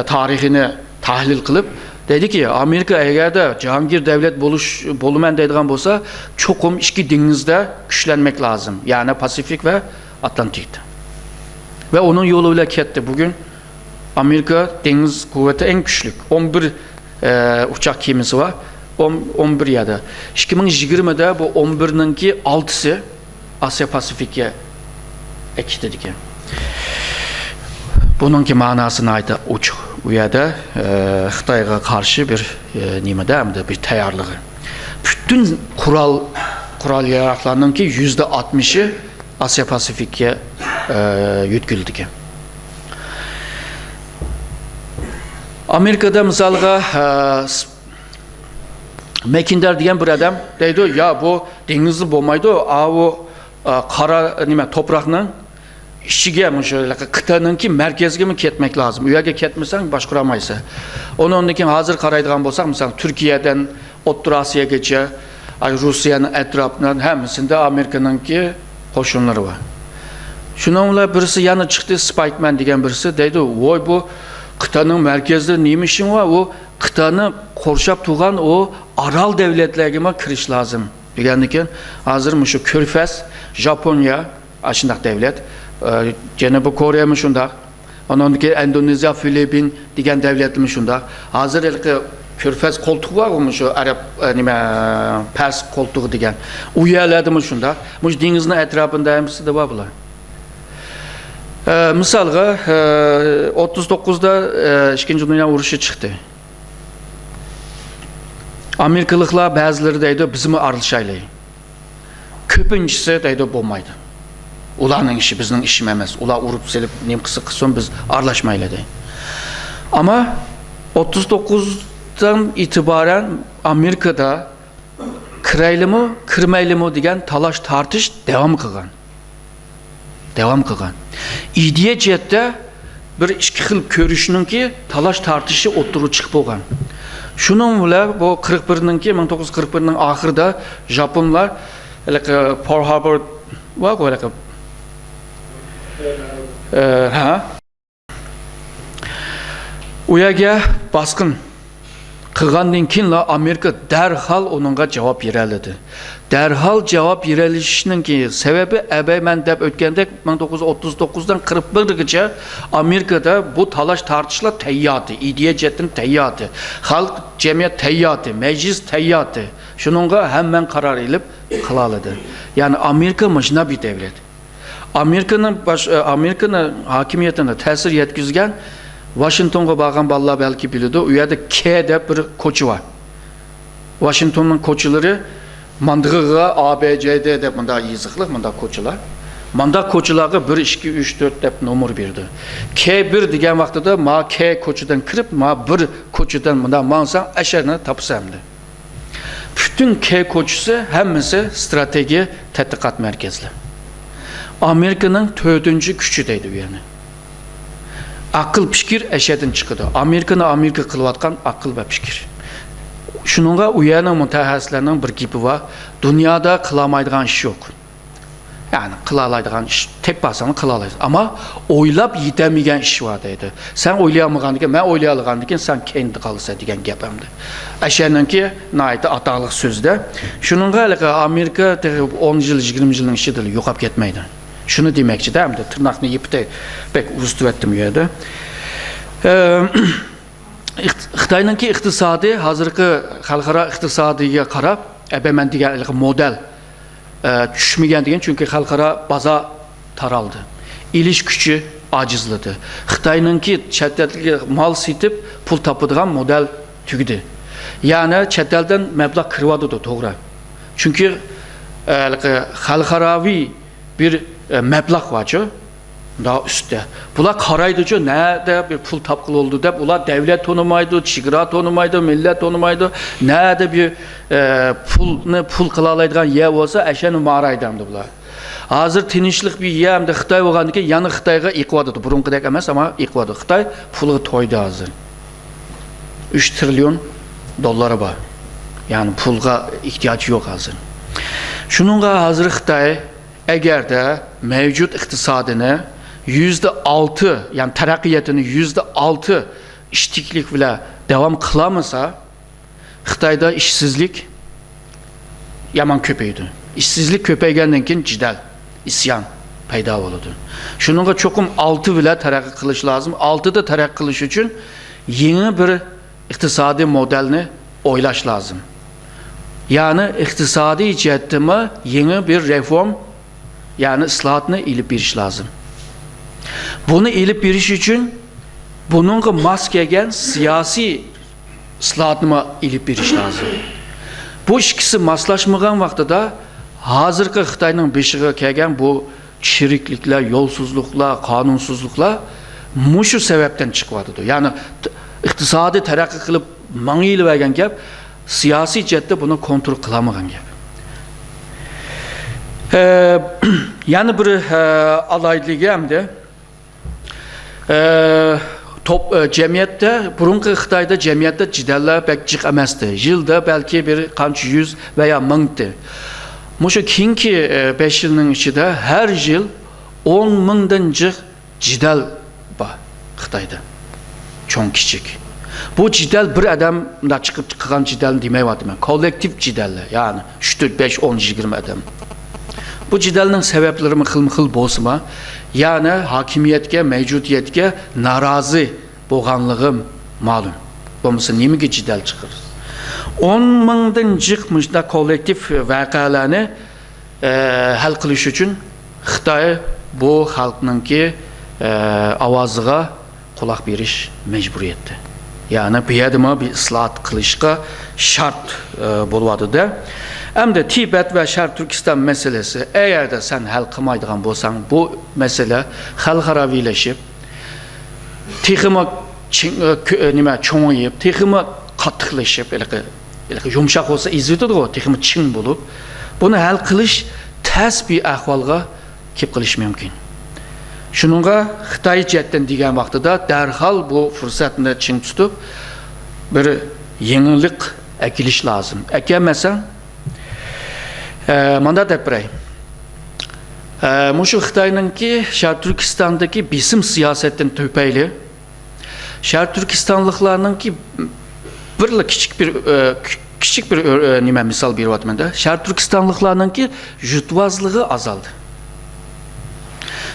tarihini tahlil kılıp dedi ki Amerika eğer de Cihangir devlet bolumen dediğin bolsa çokum iki denizde güçlenmek lazım. Yani Pasifik ve Atlantik'te. Ve onun yoluyla ketti. Bugün Amerika deniz kuvveti en güçlük. 11 uçak gemisi var. 11 ya da. 2020'de bu 11'nin ki 6'sı Asya Pasifik'e ekledik. Bununki manasına ait uç uyada Xitay'a karşı bir nimede bir tayarlığı. Bütün kural yaraklarının ki %60'ı Asya Pasifik'e yütküldü ki. Amerika'da misalga Mackinder diyen bir adam deydi ya bu denizli bolmaydı o kara nime toprakla işçiye şöyle kıtanın ki merkezge mi ketmek lazım. Üyege ketmesen başkuramaysa. Onun için hazır karaydıgan bolsak mesela Türkiye'den Orta Asya'ya geçe Rusya'nın etrafından hemsinde Amerika'nın ki koşunları var. Şununla birisi yanı çıktı Spikeman diyen birisi deydi oy bu kıtanın merkezde neymişin var o kıtanı korşap tuğan o aral devletlerine kiriş lazım. Diyendikken hazır mı şu Körfez, Japonya aşındak devlet Cenab-ı Kore mi şunda onun ki Endonezya, Filipin diyen devlet mi şunda hazır elki Körfez koltuğu var mı şu Arap Pers koltuğu diyen uyarladı mı şunda muş denizin etrafında hepsi de var bunlar. Misalga 39'da 2. Dünya Vuruşu çıktı. Amerikalıqlar bəziləri deydi, bizimi aralışaylı. Köpüncüsü deydi, olmaydı. Ularning işi bizning işim emas. Ular urib selib nim qilsin biz aralashmayli deydi. Ama 39'dan itibaren Amerika'da kirayli mi, kirmayli mi degan talash tartish devam qilgan. Devam qilgan. İdeya jihatda bir ikki xil ko'rishninki talash tartishi o'ttirib chiqib bo'lgan. Shuning bilan bu 41ninki 1941ning oxirida Japonlar Pearl Harbor va u yerga bosqin qilgandan keyin Amerika darhol onunğa javob beradi. Darhol javob berilishning sababi men deb o'tgandek 1939dan 41gacha Amerikada bu talash tartishlar tayyordi, ideya jihatdan tayyordi, xalq jamiyat tayyordi, majlis tayyordi. Shuningga hamman qaror ilib qiladi. Ya'ni Amerika mana bir davlat. Amerika'nın hakimiyetine ta'sir yetkazgan Washingtonga borgan bolalar belki biladi. U yerda K deb bir ko'chi var. Washingtonning ko'chilari mandığıga A, B, C, D deb bunda yiziqliq, bunda ko'chilar. Bunda ko'chilarga 1, 2, 3, 4 deb nomer berdi. K1 degan vaqtida ma K ko'chidan kirib, ma 1 ko'chidan bunda mansang asharni topsamdi. Bütün K ko'chisi hammasi strategiya tadqiqot markazli. Amerika'nın 4. küçü deydi bu yani. Akıl fikir eşedin çıkıdı. Amerika kılıvatkan akıl ve fikir. Şununla uyanın mütehassislerinin bir gibi var. Dünyada kılamaydıgan iş yok. Yani kılalaydıgan iş, tek basanı kılalayız. Ama oylap yetemeygen iş var deydi. Sen oylayamagan diken, ben oylayalıgan diken sen kendi kalırsa diyen gepemdi. Eşenin ki, naiti atağlık sözde. Şununla Amerika 10 yıl, 20 yılın işidir, yokap gitmeydi. Şunu demekçi değil mi? Tırnakını yipte pek uzustu ettim yerde. Xitayninki iqtisadi hazırki xalqaro iqtisodiga qarab, men degan model tushmagan degan, çünkü xalqaro baza taraldı. İlish kuchi acizladi. Xitayninki chet elga mal setib pul topadigan model tugdi. Yani chet eldan mablag' kiryapti, to'g'ri. Çünkü xalqaroviy bir meblag var ki daha üstte. Bunlar qaraydıcı nerede bir pul tapqılı oldu deb ular devlet tanımaydı, çigra tanımaydı, millet tanımaydı. Nerede bir pul qılalaydigan yer olsa eşeni mağaraydamdı bular. Hazır tinchlik bir yerdə Xitay olğandan keyin yana Xitayga iqvadı. Burunqidek emas ama iqvadı. Xitay pulu toydu hazır. 3 trilyon dolları var. Yani pulga ihtiyaç yok hazır. Şununla hazır Xitay eğer de mevcut iktisadını %6 yani terakkiyatını %6 iştiklik bile devam kılamasa Xitayda işsizlik yaman köpeydi. İşsizlik köpeygenden keyin cidal, isyan payda oldu. Şununla çokum 6 bile terakki kılış lazım. 6 da terakki kılış için yeni bir iktisadi modelini oylaş lazım. Yani iktisadi cihetime yeni bir reform yani ıslahatını ilip biriş lazım. Bunu ilip biriş için bununla maskegen siyasi ıslahatını ilip biriş lazım. Bu ikisi maslaşmagan vaxtıda hazırki Xitayning beşiğe kelgan bu çiriklikler, yolsuzluklar, kanunsuzluklar muşu sebepten çıkmadı. Yani iktisadi terakki kılıp mangil vergen gap siyasi cihetde bunu kontrol kılamagan gap. Yani bir alaylığı hem de cemiyette, burunki Xitayda cemiyette cideller pek cik emasdi. Yılda belki bir kanç 100 veya 1000'di. Muşu kinki 5 yılın içinde her yıl 10 mingdan cik cidel var Xitayda. Çok küçük. Bu cidel bir adam da çıkıp çıkan cidel demeyi var demek. Kolektif cideller yani 3, 4, 5, 10, 20 adam. Bu cidelin sebepleri xil bozma, yani hakimiyetke, mevcudiyetke narazı boğanlığım malum. Olmasa nemi ki cidel çıkırız. 10 mingdan çıkmış da kolektif vakalarını hal kılış için Xitay bu halkınki avazıga kulak beriş mecburiyeti. Yani bu yerda bir ıslat kılışqa şart boladı da. Hem de Tibet ve Şərq Türkistan meselesi eğer de sen hal qılmaydigan bolsan, bu mesele xalqaravileşip teximi nima çoğayıp, teximi qattiqlashib, yumshoq bo'lsa izletidir o, teximi çin bulup, bunu hal qilish tez bir ahvolga kelib qilish mumkin. Shuningga Xitoy jihatdan degan vaqtida darhol bu fursatni chin tutib, bir yenilik akilish lozim. Akamasa manda deb biray. Mushu Xitoyninki Şərq Türkistandagi bisim siyosetdan tupayli Şərq Türkistanlıklarınki küçük bir nima misal beryapman da. Şərq Türkistanlıklarınki jutvazlığı azaldı.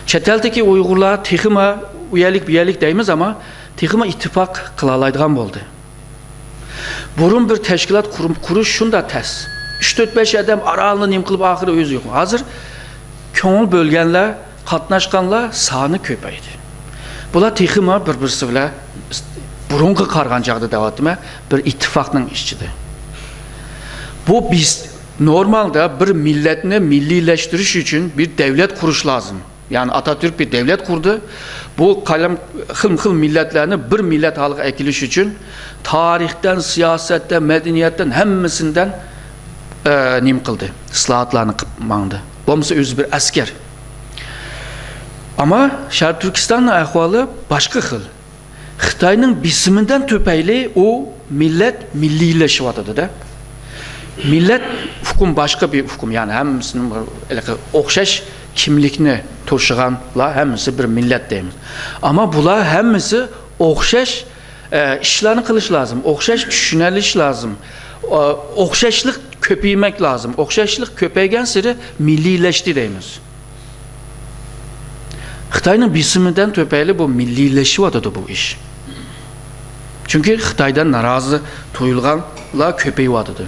Chet eldagi Uyg'urlar texima uyalik deymiz ama texima ittifoq qila oladigan bo'ldi. Burun bir tashkilot qurish shunda tez. 3-4-5 adam aralığını nim qilib oxiri o'zi yo'q. Hozir ko'ngil bo'lganlar, qatnashganlar soni ko'paydi. Bular texima bir-birisi bilan burunga qargan chaqda deyaptimi? Bir ittifoqning ishchida. Bu biz normalda bir milletni milliylashtirish uchun bir davlat qurish lozim. Yani Atatürk bir devlet kurdu. Bu kalem xil milletlerini bir millet halığı ekiliş için tarihten, siyasetten, medeniyetten hemmisinden nim kıldı. Islahatlarını kılmandı. Bomsa özü bir asker. Ama Şərq Türkistan'ın ahvalı başka xil. Xitayning bisiminden tüpeyli o millet millileşivatıdı da. Millet hukum başka bir hukum. Yani hemmisinin okşaş kimlikni toşıganlar hemmisi bir millet deyimiz. Ama bular hemmisi okşaş işlerini kılış lazım. Okşaş düşüneliş lazım. Okşaşlık köpeymek lazım. Okşaşlık köpeygen seri millileşti deyimiz. Xitayning bisiminden töpeyli bu millileşivatıdı bu iş. Çünkü Xitaydan narazı tuyulganlar köpeyivatıdı.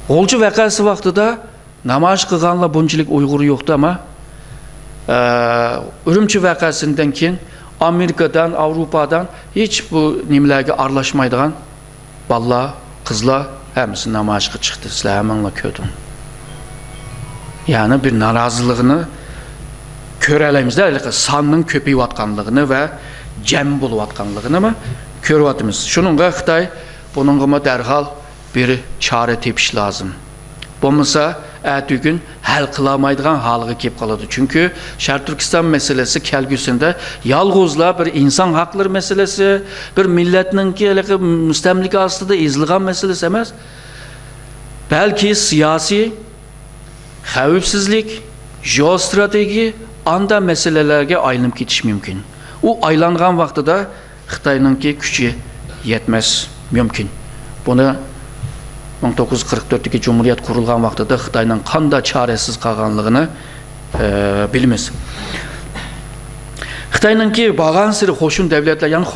Olcu vakası vaxtıda namoyish qilganlar bunchalik Uyg'ur yo'qdi ama Ürümçi vakasından keyin Amerikadan, Avrupadan hiç bu nimalarga aralashmaydigan ballar, qizlar hammasi namoyishga chiqdi. Sizlar hammalar ko'rding. Yani bir narazılığını ko'ralaymiz da, sonning ko'payayotganligini va jam bo'layotganligini mi ko'ryapmiz. Shuningga Xitoy buningga darhol bir çare tepiş lazım. Bo'lmasa ertesi gün hal qılamaydigan halığı kelib qoladi. Çünkü Şərq Türkistan meselesi kelgüsünde yalğızla bir insan hakları meselesi, bir milletninki müstemlike aslında izligan meselesi emas. Belki siyasi, xavfsizlik, jeostrateji anda meselelerge aylanıp ketiş mümkün. O aylangan vaqtida Xitoyninki kuchi yetmez mümkün. Bunu 1944'teki Cumhuriyet kurulgan vaqtida Xitoyning qanday çaresiz qalganligini bilimiz. Xitoyninki bağan siri qo'shin devletler, yani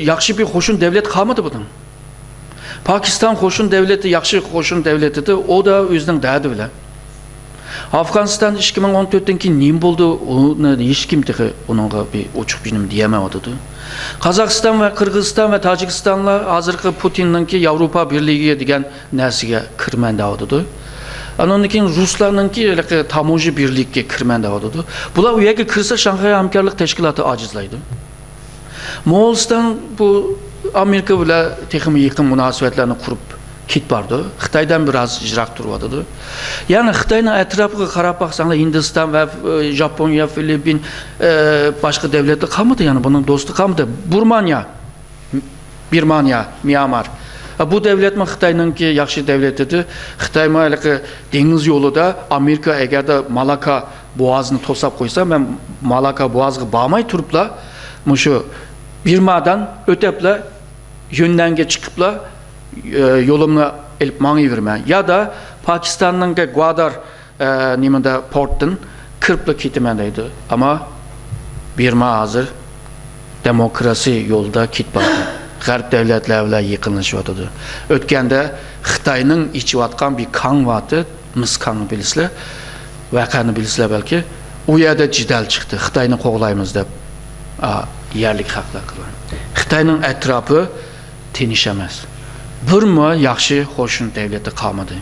yaxshi bir qo'shin devlet qolmadi bunun. Pakistan qo'shin devleti yaxshi qo'shin devletidir, o da o'zining derdi bilan. Afganistan 2014'ten keyin nim bo'ldi, uni hech kim onunla bir uçuq bilim diyemedi. Kazakistan ve Kırgızistan ve Tacikistanlar hazırki Putin'ninki Avrupa Birliği'ye degan narsaga kirman deyapti. Ondan keyin Ruslarninki tamoji birlikka kirman deyapti. Bular u yerga kirsa Shanxay hamkorlik tashkiloti ojizlaydi. Mo'g'uliston bu Amerika bilan texmi yaqin munosabatlarni qurib ketbardi. Xitoydan biraz ijroq turibdi. Yani Xitoyning etrafiga qarab baqsanglar Hindiston ve Japonya, Filipin başka devletler qolmadi, yani bunun dostu qolmadi. Birmaniya, Myanmar. Bu devlet mi Xitoyninki yaxshi devletidir. Xitoy dengiz yolida Amerika eğer Malaka boğazını to'sab qo'ysa, ben Malaka boğazga bormay turiblar, mushu Birmadan o'tiblar, yöndenge chiqiblar, yolumla elip mangıvermen. Ya da Pakistan'ın Gwadar nimada portun kırpla kitimendeydi. Ama Birma hazır demokrasi yolda kitbardı. Garip devletlerle yıkılışıyordu. Ötkende Xitoyning içivatkan bir kan vardı. Mis kanı bilisler. Vakanı bilisler belki. O yerde cidal çıktı. Xitoyni qo'g'laymiz deb. yerlik haqlaqlar. Xitayning etrafı tiniş emas. Burma yaxşı xoşun devleti qalmadı.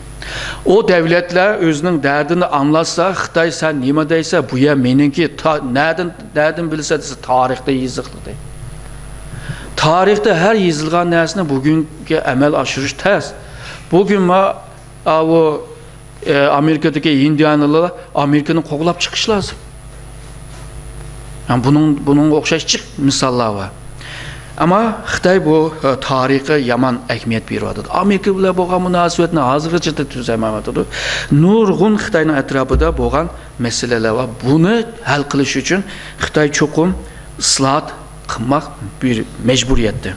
O devletler özünün dərdini anlatsa, Xitay sen nima deysə, bu ya meninki nereden bilsə desə, tarixdə yazılıdır. Tarixdə hər yazılğan nərsini bugünkü əməl aşırış təs. Bugün o Amerika'daki Indianalılar Amerika'nın qoğulab çıxış lazım. Yani bunun oxşaş çıx misallar var. Ama Xitay bu tarixə yaman əhmiyyət veriyordu. Amerika ilə boğan münasibətini hazırca da tüzəməmədidir. Nurgun Xitayın ətrafında boğan məsələlər var. Bunu həll qilish üçün Xitay çoxum islahat qılmaq bir məcburiyyətdir.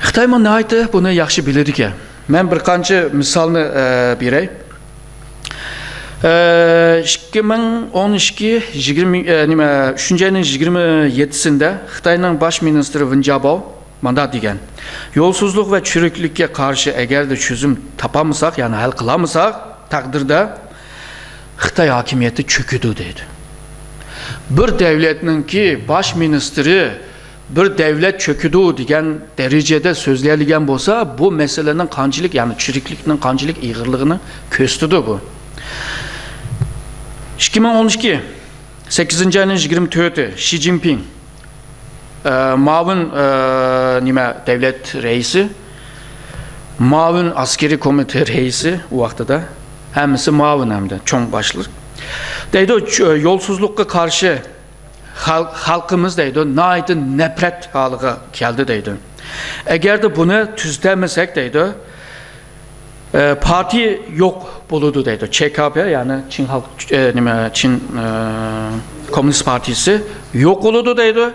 Xitay nə aytdı? Bunu yaxşı bilir ki. Mən bir qancha misalını berey. 2012 3. ayının 27'sinde Xitayning baş ministri Wen Jiabao manda degan. Yolsuzluk ve çürüklükке karşı eğer de çözüm tapamısak, yani hal kılamısak takdirde Xitay hakimiyeti çöküdü dedi. Bir devletinin ki baş ministri bir devlet çöküdü degan derecede sözleyilgen bolsa, bu meselenin kancılık, yani çürüklüknin kancılık iğirliğini köstüdü bu. 2012 8. ayının 24'ü Xi Jinping Mavun devlet reisi, Mavun askeri komite reisi o vaxtda hemisi Mavun hem de çoğun başlık. Deydi yolsuzlukka karşı halkımız deydi naidin nefret halığa geldi deydi. Eğer de bunu tüzlemesek deydi parti yok buludu deydi. ÇKP yani Çin Komünist Partisi yok oludu deydi.